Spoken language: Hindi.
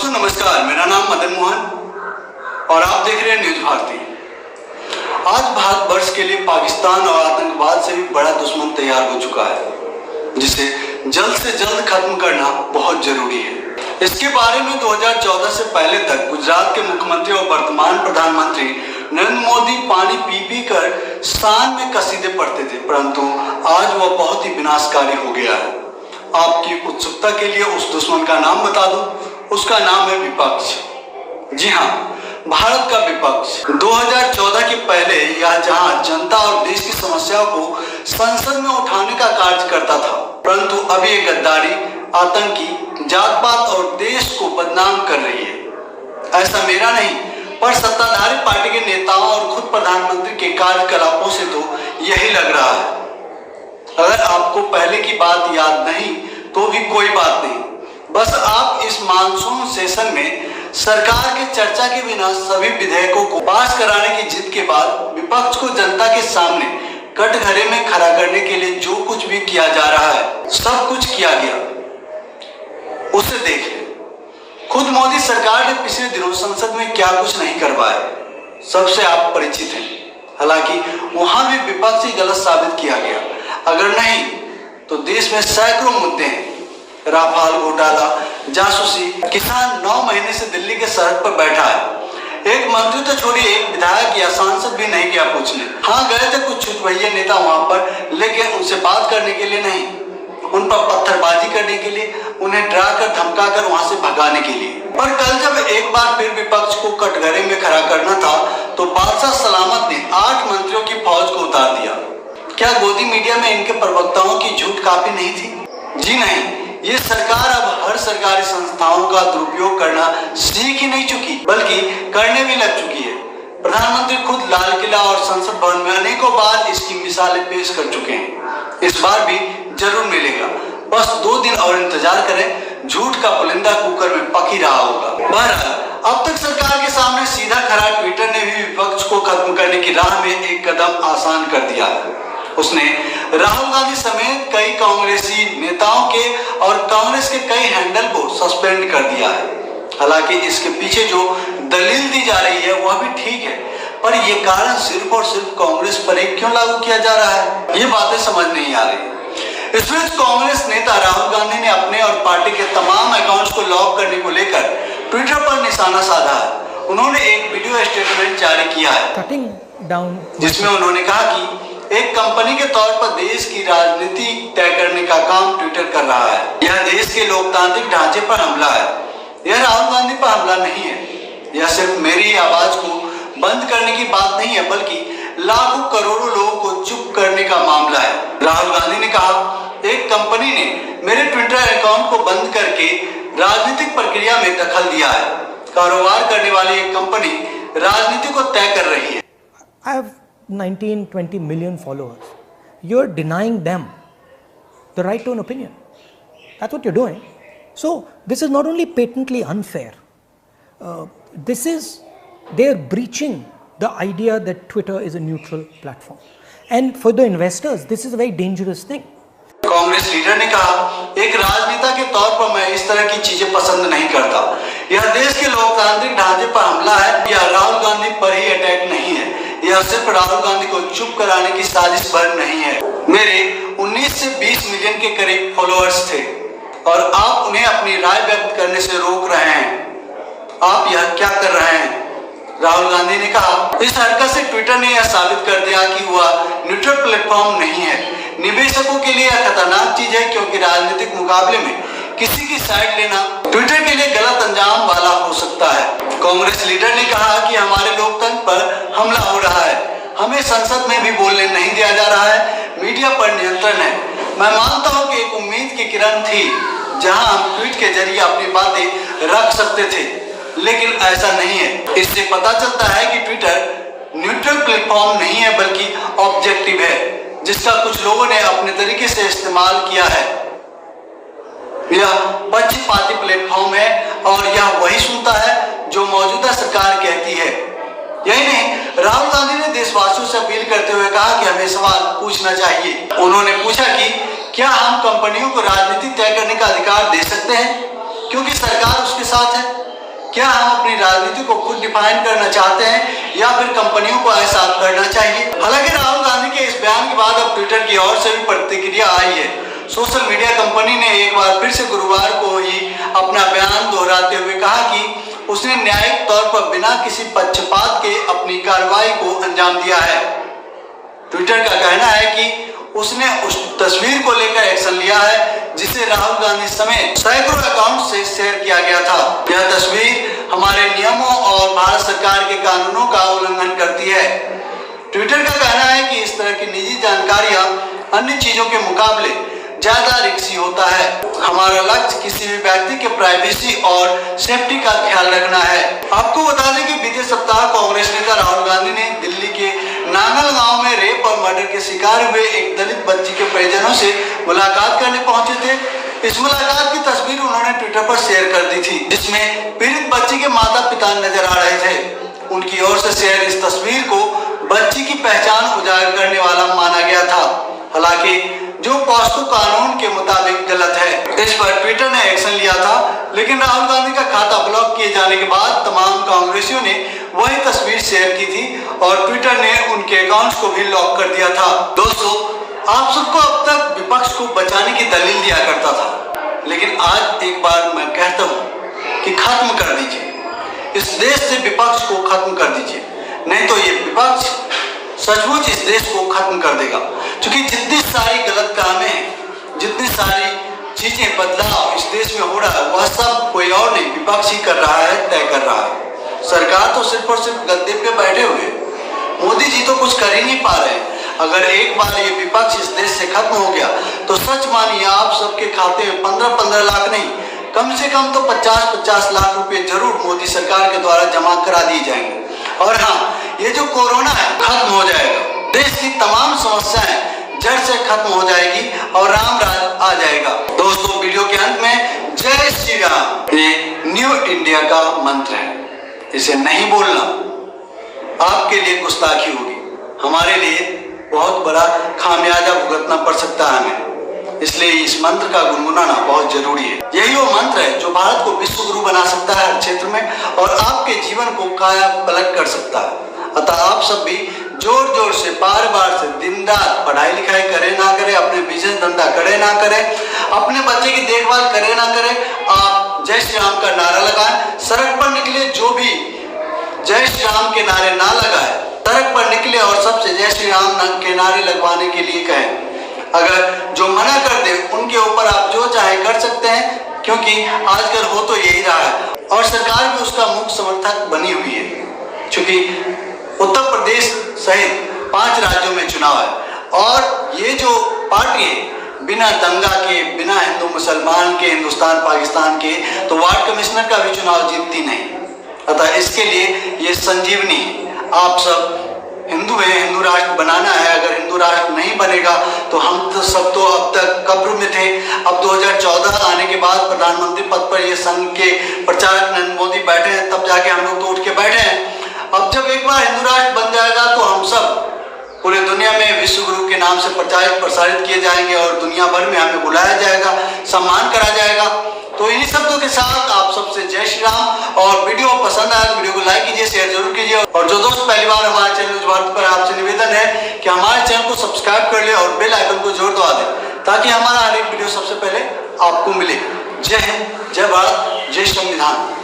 दोस्तों नमस्कार, मेरा नाम मदन मोहन और आप देख रहे हैं न्यूज भारती। आज भारतवर्ष के लिए पाकिस्तान और आतंकवाद से भी बड़ा दुश्मन तैयार हो चुका है, जिसे जल्द से जल्द खत्म करना बहुत जरूरी है। इसके बारे में 2014 से पहले तक गुजरात के मुख्यमंत्री और वर्तमान प्रधानमंत्री नरेंद्र मोदी पानी पी पी कर शान में कसीदे पढ़ते थे, परंतु आज वह बहुत ही विनाशकारी हो गया है। आपकी उत्सुकता के लिए उस दुश्मन का नाम बता दूं, उसका नाम है विपक्ष। जी हाँ, भारत का विपक्ष 2014 के पहले यह जहां जनता और देश की समस्याओं को संसद में उठाने का कार्य करता था, परंतु अभी ये गद्दारी, आतंकी, जात पात और देश को बदनाम कर रही है। ऐसा मेरा नहीं, पर सत्ताधारी पार्टी के नेताओं और खुद प्रधानमंत्री के कार्यकलापों से तो यही लग रहा है। अगर आपको पहले की बात याद नहीं तो भी कोई बात नहीं, बस आप इस मानसून सेशन में सरकार के चर्चा के बिना सभी विधेयकों को पास कराने की जिद के बाद विपक्ष को जनता के सामने कटघरे में खड़ा करने के लिए जो कुछ भी किया जा रहा है, सब कुछ किया गया, उसे देखें। खुद मोदी सरकार ने पिछले दिनों संसद में क्या कुछ नहीं करवाया, सबसे आप परिचित हैं। हालांकि वहां भी विपक्ष ही गलत साबित किया गया। अगर नहीं तो देश में सैकड़ों मुद्दे हैं, राफाल घोटाला, जासूसी, किसान 9 महीने से दिल्ली के सरहद पर बैठा है। एक मंत्री तो छोड़िए, एक विधायक या सांसद भी नहीं गया पूछने। हाँ, गए थे कुछ छुटभैया नेता वहां पर, लेकिन उनसे बात करने के लिए नहीं, उन पर पत्थरबाजी करने के लिए, उन्हें डरा कर धमका कर वहां से भगाने के लिए। पर कल जब एक बार फिर विपक्ष को कटघरे में खड़ा करना था तो बादशाह सलामत ने 8 मंत्रियों की फौज को उतार दिया। क्या गोदी मीडिया में इनके प्रवक्ताओं की झूठ काफी नहीं थी? जी नहीं, ये सरकार अब हर सरकारी संस्थाओं का दुरुपयोग करना सीख ही नहीं चुकी, बल्कि करने भी लग चुकी है। प्रधानमंत्री खुद लाल किला और संसद भवन में अनेकों बार इसकी मिसालें पेश कर चुके हैं। इस बार भी जरूर मिलेगा, बस 2 दिन और इंतजार करें, झूठ का पुलिंदा कुकर में पक ही रहा होगा। बहरहाल, अब तक सरकार के सामने सीधा खड़ा ट्विटर ने भी विपक्ष को खत्म करने की राह में एक कदम आसान कर दिया है। उसने राहुल गांधी समेत कई कांग्रेसी नेताओं के और कांग्रेस के कई हैंडल को सस्पेंड कर दिया है। हालांकि इसके पीछे जो दलील दी जा रही है वह भी ठीक है, पर यह कारण सिर्फ और सिर्फ कांग्रेस पर ही क्यों लागू किया जा रहा है, ये बातें समझ नहीं आ रही। इस बीच कांग्रेस नेता राहुल गांधी ने अपने और पार्टी के तमाम अकाउंट्स को लॉक करने को लेकर ट्विटर पर निशाना साधा है। उन्होंने एक वीडियो स्टेटमेंट जारी किया है, जिसमें उन्होंने कहा कि एक कंपनी के तौर पर देश की राजनीति तय करने का काम ट्विटर कर रहा है। यह देश के लोकतांत्रिक ढांचे पर हमला है। यह राहुल गांधी पर हमला नहीं है। यह सिर्फ मेरी आवाज को बंद करने की बात नहीं है, बल्कि लाखों करोड़ों लोगों को चुप करने का मामला है। राहुल गांधी ने कहा, एक कंपनी ने मेरे ट्विटर अकाउंट को बंद करके राजनीतिक प्रक्रिया में दखल दिया है। कारोबार करने वाली एक कंपनी राजनीति को तय कर रही है। 19-20 million followers. You're denying them the right to an opinion. That's what you're doing. So this is not only patently unfair, they're breaching the idea that Twitter is a neutral platform. And for the investors, this is a very dangerous thing. Congress leader ने कहा, एक राजनेता के तौर पर मैं इस तरह की चीजें पसंद नहीं करता। यह देश के लोकतांत्रिक ढांचे पर हमला है। यह राहुल गांधी पर ही अटैक नहीं है। यह सिर्फ राहुल गांधी को चुप कराने की साजिश भर नहीं है। मेरे 19 से 20 मिलियन के करीब फॉलोअर्स थे और आप उन्हें अपनी राय व्यक्त करने से रोक रहे हैं। आप यह क्या कर रहे हैं? राहुल गांधी ने कहा, इस हरकत से ट्विटर ने यह साबित कर दिया कि वह न्यूट्रल प्लेटफॉर्म नहीं है। निवेशकों के लिए यह खतरनाक चीज है, क्योंकि राजनीतिक मुकाबले में किसी की साइड लेना ट्विटर के लिए गलत अंजाम वाला हो सकता है। कांग्रेस लीडर ने कहा कि हमारे लोकतंत्र पर हमला हो रहा है। हमें संसद में भी बोलने नहीं दिया जा रहा है। मीडिया पर नियंत्रण है। मैं मानता हूं कि एक उम्मीद की किरण थी जहां हम ट्वीट के जरिए अपनी बातें रख सकते थे, लेकिन ऐसा नहीं है। इससे पता चलता है कि ट्विटर न्यूट्रल प्लेटफॉर्म नहीं है, बल्कि ऑब्जेक्टिव है, जिसका कुछ लोगों ने अपने तरीके से इस्तेमाल किया है। यह पक्षपाती प्लेटफॉर्म है और यह वही सुनता है जो मौजूदा सरकार कहती है। यही नहीं, राहुल गांधी ने देशवासियों से अपील करते हुए कहा कि हमें सवाल पूछना चाहिए। उन्होंने पूछा कि क्या हम कंपनियों को राजनीति तय करने का अधिकार दे सकते हैं, क्योंकि सरकार उसके साथ है। क्या हम अपनी राजनीति को खुद डिफाइन करना चाहते हैं या फिर कंपनियों को ऐसा करना चाहिए? हालांकि राहुल गांधी के इस बयान के बाद अब ट्विटर की ओर से भी प्रतिक्रिया आई है। सोशल मीडिया कंपनी ने एक बार फिर से गुरुवार को ही अपना बयान दोहराते हुए कहा कि उसने न्यायिक तौर पर बिना किसी पक्षपात के अपनी कार्रवाई को अंजाम दिया है। ट्विटर का कहना है कि उसने उस तस्वीर को लेकर एक्शन लिया है जिसे राहुल गांधी समेत सैकड़ों अकाउंट से शेयर किया गया था। यह तस्वीर हमारे नियमों और भारत सरकार के कानूनों का उल्लंघन करती है। ट्विटर का कहना है कि इस तरह की निजी जानकारियां अन्य चीजों के मुकाबले ज्यादा रिस्की होता है। हमारा लक्ष्य किसी भी व्यक्ति के प्राइवेसी और सेफ्टी का ख्याल रखना है। आपको बता दें कि बीते सप्ताह कांग्रेस नेता राहुल गांधी ने दिल्ली के नांगल गांव में रेप और मर्डर के शिकार हुए एक दलित बच्ची के परिजनों से मुलाकात करने पहुंचे थे। इस मुलाकात की तस्वीर उन्होंने ट्विटर पर शेयर कर दी थी, जिसमें पीड़ित बच्ची के माता पिता नजर आ रहे थे। उनकी ओर से शेयर इस तस्वीर को बच्ची की पहचान उजागर करने वाला माना गया था, हालांकि जो पॉस्को कानून के मुताबिक गलत है। इस पर ट्विटर ने एक्शन लिया था, लेकिन राहुल गांधी का खाता ब्लॉक किए जाने के बाद तमाम कांग्रेसियों ने वही तस्वीर शेयर की थी और ट्विटर ने उनके अकाउंट्स को भी लॉक कर दिया था। दोस्तों, आप सबको अब तक विपक्ष को बचाने की दलील दिया करता था, लेकिन आज एक बार मैं कहता हूँ कि खत्म कर दीजिए, इस देश से विपक्ष को खत्म कर दीजिए, नहीं तो ये विपक्ष सचमुच इस देश को खत्म कर देगा। क्योंकि जितनी सारी गलत कामें हैं, जितनी सारी चीजें बदलाव इस देश में हो रहा है, वह सब कोई और नहीं, विपक्ष ही कर रहा है, तय कर रहा है। सरकार तो सिर्फ और सिर्फ गद्दे पे बैठे हुए, मोदी जी तो कुछ कर ही नहीं पा रहे। अगर एक बार ये विपक्ष इस देश से खत्म हो गया तो सच मानिए आप सबके खाते में 15-15 लाख नहीं, कम से कम तो 50-50 लाख रुपए जरूर मोदी सरकार के द्वारा जमा करा दिए जाएंगे। और हाँ, ये जो कोरोना है खत्म हो जाएगा, देश की तमाम समस्याएं जड़ से खत्म हो जाएगी और राम राज आ जाएगा। दोस्तों, वीडियो के अंत में जय श्री राम ये न्यू इंडिया का मंत्र है, इसे नहीं बोलना आपके लिए गुस्ताखी होगी, हमारे लिए बहुत बड़ा खामियाजा भुगतना पड़ सकता है हमें, इसलिए इस मंत्र का गुनगुनाना बहुत जरूरी है। यही वो मंत्र है जो भारत को विश्व गुरु बना सकता है हर क्षेत्र में और आपके जीवन को काया पलट कर सकता है। अतः आप सब भी जोर जोर से बार से दिन रात पढ़ाई लिखाई करे ना करें, अपने बिजनेस धंधा करे ना करें, अपने बच्चे की देखभाल करे ना करें, आप जय श्री राम का नारा लगाएं। सड़क पर निकले, जो भी जय श्री राम के नारे ना लगाए, सड़क पर निकले और सबसे जय श्री राम के नारे लगवाने के लिए कहें। अगर जो मना कर दे उनके ऊपर आप जो चाहे कर सकते हैं, क्योंकि आजकल हो तो यही रहा है और सरकार भी उसका मुख्य समर्थक बनी हुई है। क्योंकि उत्तर प्रदेश सहित 5 राज्यों में चुनाव है और ये जो पार्टी है बिना दंगा के, बिना हिंदू मुसलमान के, हिंदुस्तान पाकिस्तान के, तो वार्ड कमिश्नर का भी चुनाव जीतती नहीं। अतः इसके लिए ये संजीवनी, आप सब हिंदू है, हिंदू राष्ट्र बनाना है। अगर हिंदू राष्ट्र नहीं बनेगा तो हम तो सब तो अब तक कब्र में थे। अब 2014 आने के बाद प्रधानमंत्री पद पर ये संघ के प्रचारक नरेंद्र मोदी बैठे हैं, तब जाके हम लोग तो उठ के बैठे हैं। अब जब एक बार हिंदू राष्ट्र बन जाएगा तो हम सब पूरे दुनिया में विश्व गुरु के नाम से प्रसारित किए जाएंगे और दुनिया भर में हमें बुलाया जाएगा, सम्मान करा जाएगा। तो इन्हीं शब्दों के साथ आप सबसे जय श्री राम। और वीडियो पसंद आया तो वीडियो को लाइक कीजिए, शेयर जरूर कीजिए। और जो दोस्त पहली बार हमारे चैनल न्यूज भारत पर, आपसे निवेदन है कि हमारे चैनल को सब्सक्राइब कर ले और बेल आइकन को जोर दबा दें ताकि हमारा हर एक वीडियो सबसे पहले आपको मिले। जय हिंद, जय भारत, जय संविधान।